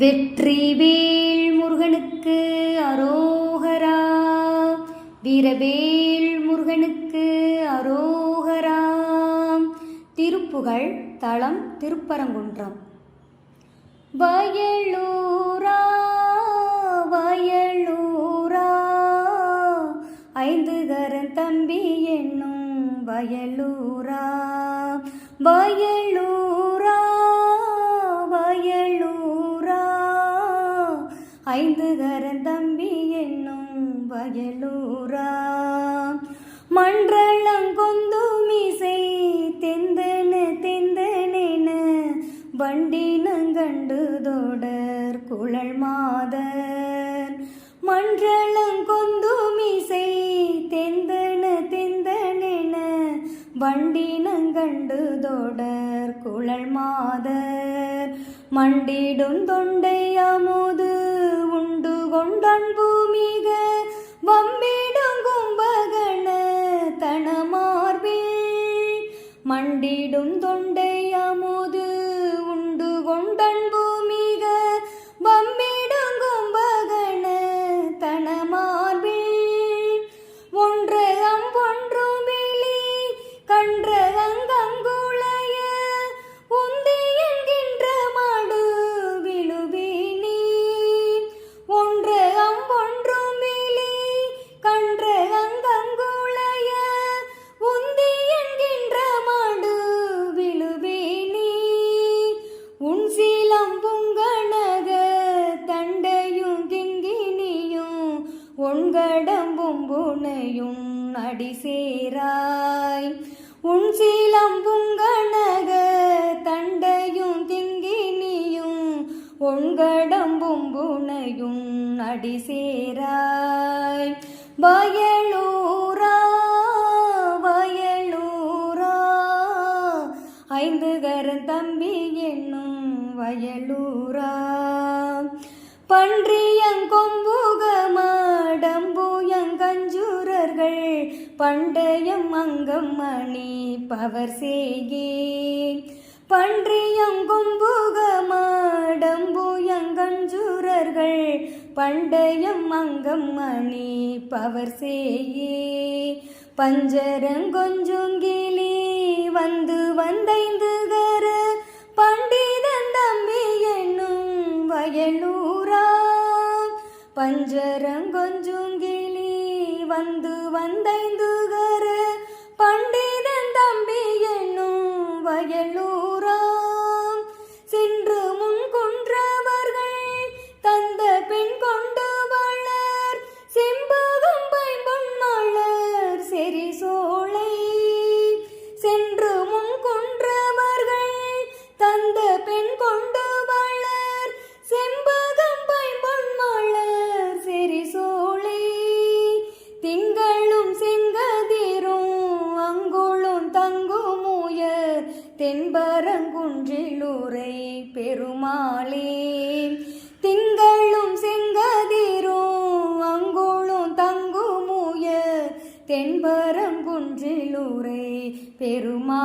வெற்றிவேல் முருகனுக்கு அரோகரா. வீரவேல் முருகனுக்கு அரோகரா. திருப்புகழ் தலம் திருப்பரங்குன்றம். வயலூரா வயலூரா ஐந்து கரன் தம்பி என்னும் வயலூரா. வயலூரா வயலூரா ஐந்து கரன் தம்பி என்னும் வயலூரா. மன்றளங்கொந்து மீசை தெந்தன தெந்தனென வண்டினங்கண்டு தொடர் குழல் மாதர். மன்றளங்கொந்து மீசை தெந்தன தெந்தனென வண்டினங்கண்டு தொடர் குழல் மாதர். மண்டிடும் தொண்டை அமுது உண்டு கொண்டன்பு மிக வம்பிடும் கும்பகண தனமார்பில். மண்டிடும் தொண்டை அமுது உண்டு கொண்டன்பு மிக வம்பிடும் கும்பகண தனமார்பில். ஒன்றகம் பொன்றுமிலி கன்றகங்குளைய உந்தி என்கின்ற மாடு விழுவினி. ஒன்றகம் பொன்றுமிலி கன்றகங்குளைய உந்தி என்கின்ற மாடு விழுவினி. உன் சீலம் புங்கனக தண்டையும் கிங்கினியும் ஒன்கடம்பும் புனையும் அடி சேராய். உன் சீலம் புங்கனக தண்டையும் கிங்கினியும் ஒன்கடம்பும் புனையும் அடி சேராய். வயலூரா வயலூரா ஐந்து கரன் தம்பி என்னும் வயலூரா. பன்றியங்கொம்புகமடம்புயங்கஞ்சுரர்கள் பண்டயம் அங்கம் மணி பவர் செய்கே. பன்றியங்கொம்புகமடம்புயங்கஞ்சுரர்கள் பண்டயம் அங்கம் மணி பவர் செய்யே. பஞ்சரங்கொஞ்சுங்கிலி வந்து வந்தைந்து கர பண்டிதன் தம்பி என்னும் வயலூரா. பஞ்சரங்கொஞ்சுங்கிலி வந்து வந்தைந்து கர பண்டிதன் தம்பி என்னும் வயலூரா. சென்று முன் கொன்றவர்கள் தந்த பெண் கொண்டு வளர் செம்பகம் பைம்பொன் மலர் செரி சோலை. சென்று முன் கொன்றவர்கள் தந்த பெண் கொண்டு வளர் செம்பகம் பைம்பொன் மலர் செரி சோலை. திங்களும் செங்கதிரும் அங்குளும் தங்குமுயர் தென்பரங்குன்றிலுரை பெருமாளே. திங்களும் செங்கதிரும் அங்குளும் தங்குமுயர் தென்பரங்குன்றிலுரை பெருமாளே.